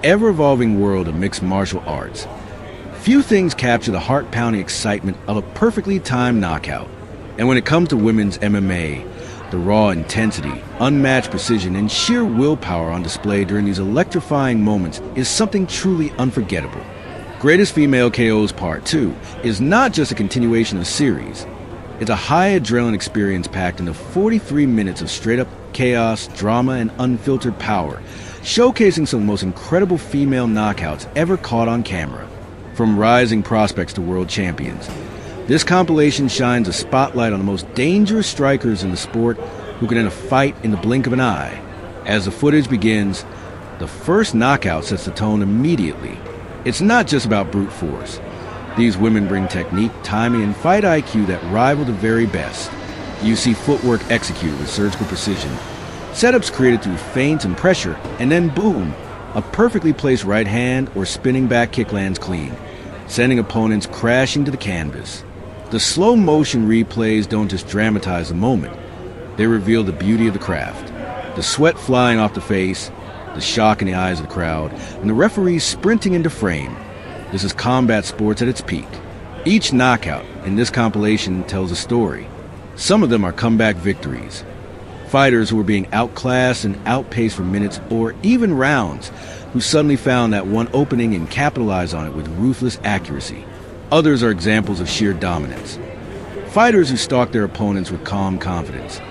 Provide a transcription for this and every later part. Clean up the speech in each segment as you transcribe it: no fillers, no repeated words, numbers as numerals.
ever-evolving world of mixed martial arts, few things capture the heart-pounding excitement of a perfectly timed knockout. And when it comes to women's MMA, the raw intensity, unmatched precision, and sheer willpower on display during these electrifying moments is something truly unforgettable. Greatest Female KOs Part 2 is not just a continuation of the series. It's a high adrenaline experience packed into 43 minutes of straight-up chaos, drama, and unfiltered power, showcasing some of the most incredible female knockouts ever caught on camera. From rising prospects to world champions, this compilation shines a spotlight on the most dangerous strikers in the sport who can end a fight in the blink of an eye. As the footage begins, the first knockout sets the tone immediately. It's not just about brute force. These women bring technique, timing, and fight IQ that rival the very best. You see footwork executed with surgical precision, setups created through feints and pressure, and then boom, a perfectly placed right hand or spinning back kick lands clean, sending opponents crashing to the canvas. The slow motion replays don't just dramatize the moment, they reveal the beauty of the craft. The sweat flying off the face, the shock in the eyes of the crowd, and the referees sprinting into frame. This is combat sports at its peak. Each knockout in this compilation tells a story. Some of them are comeback victories. Fighters who are being outclassed and outpaced for minutes or even rounds, who suddenly found that one opening and capitalized on it with ruthless accuracy. Others are examples of sheer dominance. Fighters who stalk their opponents with calm confidence,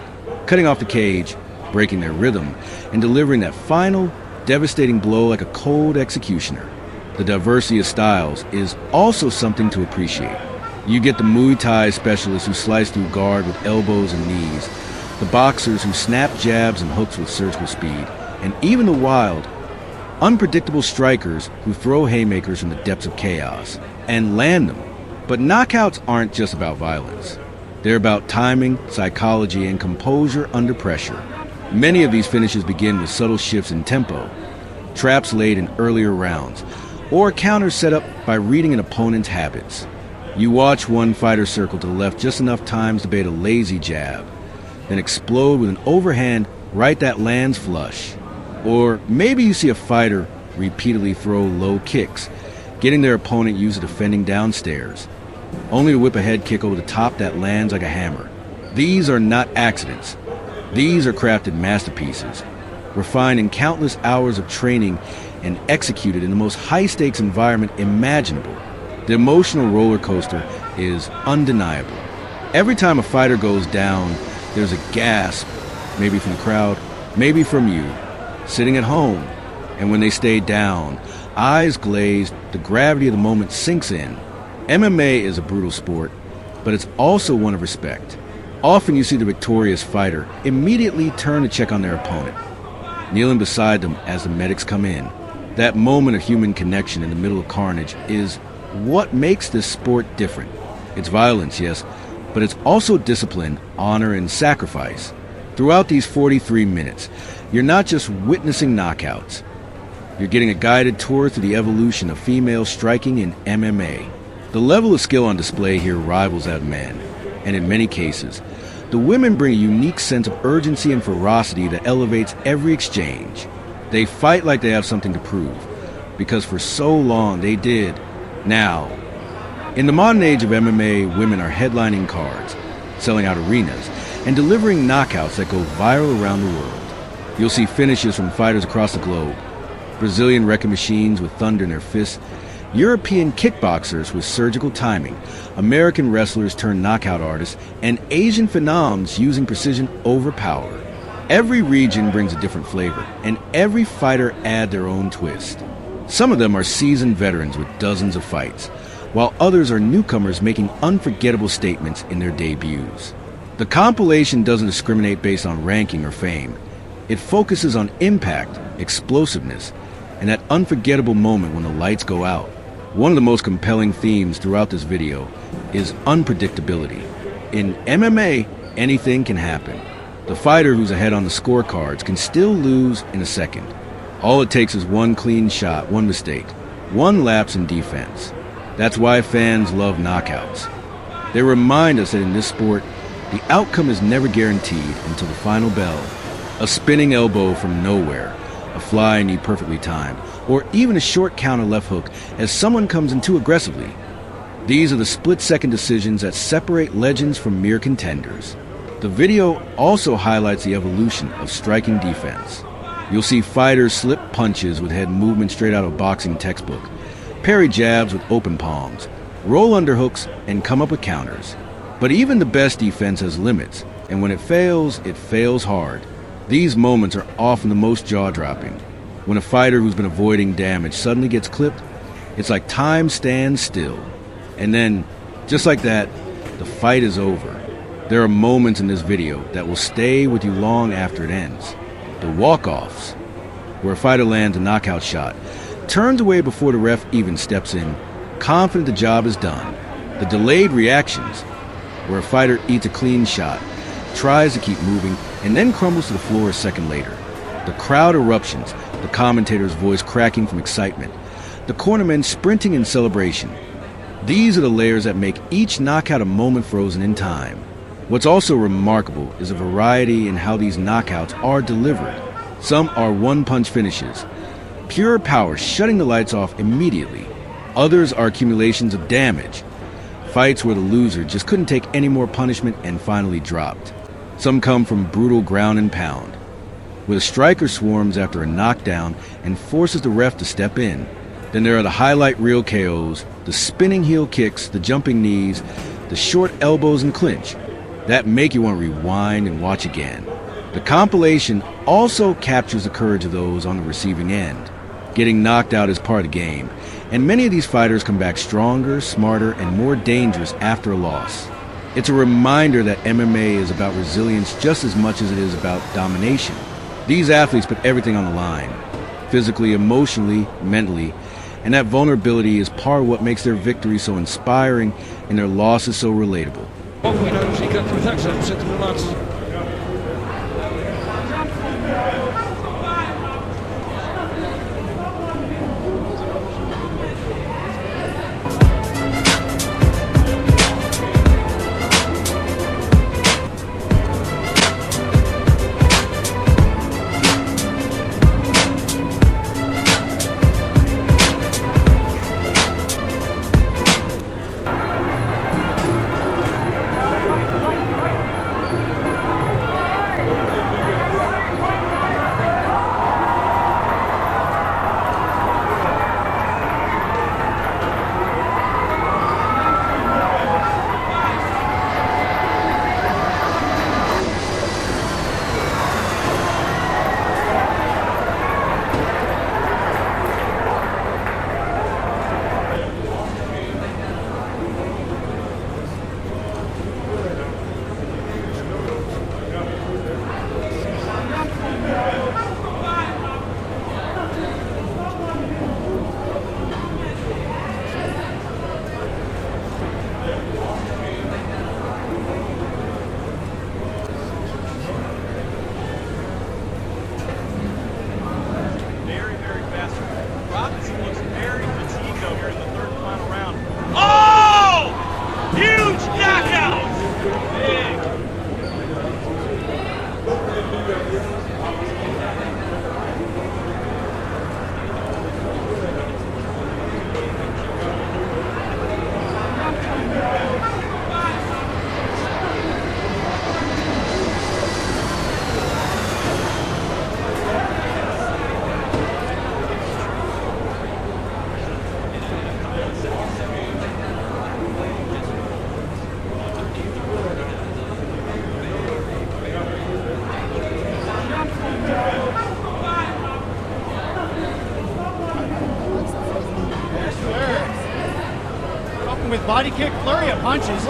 cutting off the cage, breaking their rhythm, and delivering that final, devastating blow like a cold executioner. The diversity of styles is also something to appreciate. You get the Muay Thai specialists who slice through guard with elbows and knees, the boxers who snap jabs and hooks with surgical speed, and even the wild, unpredictable strikers who throw haymakers from the depths of chaos and land them. But knockouts aren't just about violence. They're about timing, psychology, and composure under pressure. Many of these finishes begin with subtle shifts in tempo, traps laid in earlier rounds, or counters set up by reading an opponent's habits. You watch one fighter circle to the left just enough times to bait a lazy jab, then explode with an overhand right that lands flush. Or maybe you see a fighter repeatedly throw low kicks, getting their opponent used to defending downstairs, only to whip a head kick over the top that lands like a hammer. These are not accidents. These are crafted masterpieces, refined in countless hours of training and executed in the most high-stakes environment imaginable. The emotional roller coaster is undeniable. Every time a fighter goes down, there's a gasp, maybe from the crowd, maybe from you, sitting at home. And when they stay down, eyes glazed, the gravity of the moment sinks in. MMA is a brutal sport, but it's also one of respect. Often you see the victorious fighter immediately turn to check on their opponent, kneeling beside them as the medics come in. That moment of human connection in the middle of carnage is what makes this sport different. It's violence, yes, but it's also discipline, honor, and sacrifice. Throughout these 43 minutes, you're not just witnessing knockouts. You're getting a guided tour through the evolution of female striking in MMA. The level of skill on display here rivals that of men, and in many cases, the women bring a unique sense of urgency and ferocity that elevates every exchange. They fight like they have something to prove, because for so long they did. Now, in the modern age of MMA, women are headlining cards, selling out arenas, and delivering knockouts that go viral around the world. You'll see finishes from fighters across the globe, Brazilian wrecking machines with thunder in their fists, European kickboxers with surgical timing, American wrestlers turned knockout artists, and Asian phenoms using precision over power. Every region brings a different flavor, and every fighter adds their own twist. Some of them are seasoned veterans with dozens of fights, while others are newcomers making unforgettable statements in their debuts. The compilation doesn't discriminate based on ranking or fame. It focuses on impact, explosiveness, and that unforgettable moment when the lights go out. One of the most compelling themes throughout this video is unpredictability. In MMA, anything can happen. The fighter who's ahead on the scorecards can still lose in a second. All it takes is one clean shot, one mistake, one lapse in defense. That's why fans love knockouts. They remind us that in this sport, the outcome is never guaranteed until the final bell. A spinning elbow from nowhere, a flying knee perfectly timed, or even a short counter left hook as someone comes in too aggressively. These are the split-second decisions that separate legends from mere contenders. The video also highlights the evolution of striking defense. You'll see fighters slip punches with head movement straight out of boxing textbook, parry jabs with open palms, roll underhooks, and come up with counters. But even the best defense has limits, and when it fails hard. These moments are often the most jaw-dropping. When a fighter who's been avoiding damage suddenly gets clipped, it's like time stands still. And then, just like that, the fight is over. There are moments in this video that will stay with you long after it ends. The walk-offs, where a fighter lands a knockout shot, turns away before the ref even steps in, confident the job is done. The delayed reactions, where a fighter eats a clean shot, tries to keep moving, and then crumbles to the floor a second later. The crowd eruptions, the commentator's voice cracking from excitement, the cornermen sprinting in celebration. These are the layers that make each knockout a moment frozen in time. What's also remarkable is the variety in how these knockouts are delivered. Some are one-punch finishes, pure power shutting the lights off immediately. Others are accumulations of damage, fights where the loser just couldn't take any more punishment and finally dropped. Some come from brutal ground and pound, where the striker swarms after a knockdown and forces the ref to step in. Then there are the highlight reel KOs, the spinning heel kicks, the jumping knees, the short elbows and clinch that make you want to rewind and watch again. The compilation also captures the courage of those on the receiving end. Getting knocked out is part of the game, and many of these fighters come back stronger, smarter, and more dangerous after a loss. It's a reminder that MMA is about resilience just as much as it is about domination. These athletes put everything on the line, physically, emotionally, mentally, and that vulnerability is part of what makes their victories so inspiring and their losses so relatable. With body kick, flurry of punches.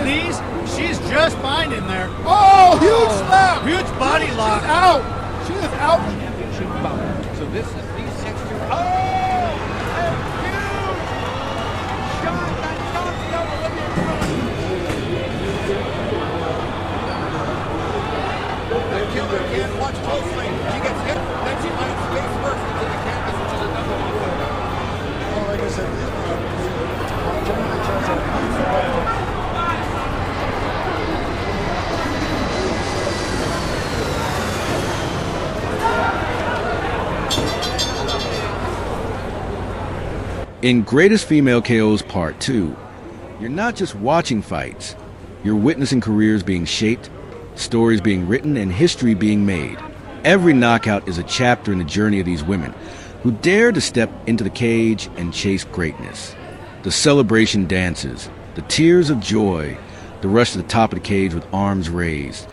Knees. She's just fine in there. Oh, huge slap. Huge body lock. She's out. She is out. Championship bout. So this is these 6 2. Oh! A huge shot that knocks out Olivia Cruz. The killer can't watch closely. She gets hit, then she lands face first into the canvas, which is another one. Well, like I said, In Greatest Female KOs Part 2, you're not just watching fights, you're witnessing careers being shaped, stories being written, and history being made. Every knockout is a chapter in the journey of these women who dare to step into the cage and chase greatness. The celebration dances, the tears of joy, the rush to the top of the cage with arms raised.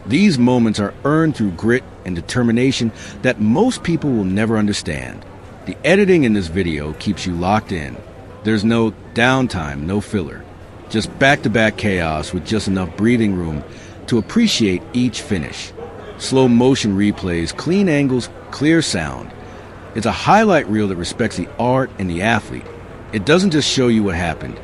These moments are earned through grit and determination that most people will never understand. The editing in this video keeps you locked in. There's no downtime, no filler. Just back-to-back chaos with just enough breathing room to appreciate each finish. Slow motion replays, clean angles, clear sound. It's a highlight reel that respects the art and the athlete. It doesn't just show you what happened.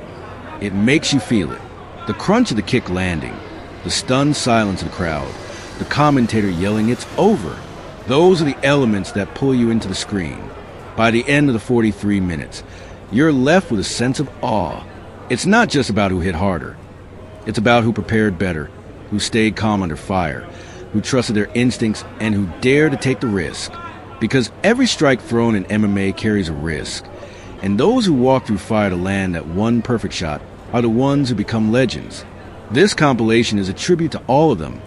It makes you feel it. The crunch of the kick landing, the stunned silence of the crowd, the commentator yelling, "It's over." Those are the elements that pull you into the screen. By the end of the 43 minutes, you're left with a sense of awe. It's not just about who hit harder. It's about who prepared better, who stayed calm under fire, who trusted their instincts, and who dared to take the risk. Because every strike thrown in MMA carries a risk. And those who walk through fire to land that one perfect shot are the ones who become legends. This compilation is a tribute to all of them.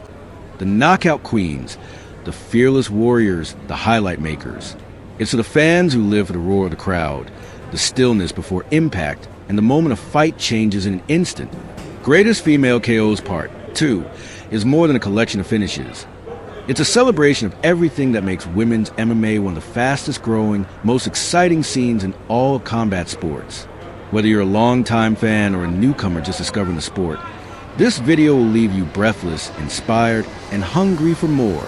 The knockout queens, the fearless warriors, the highlight makers. It's to the fans who live for the roar of the crowd, the stillness before impact, and the moment a fight changes in an instant. Greatest Female KOs Part 2 is more than a collection of finishes. It's a celebration of everything that makes women's MMA one of the fastest growing, most exciting scenes in all of combat sports. Whether you're a longtime fan or a newcomer just discovering the sport, this video will leave you breathless, inspired, and hungry for more.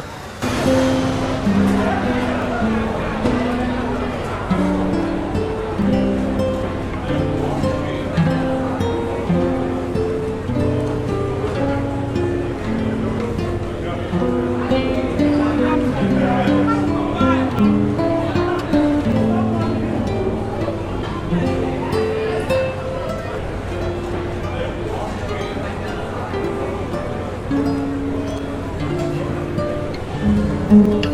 Thank you.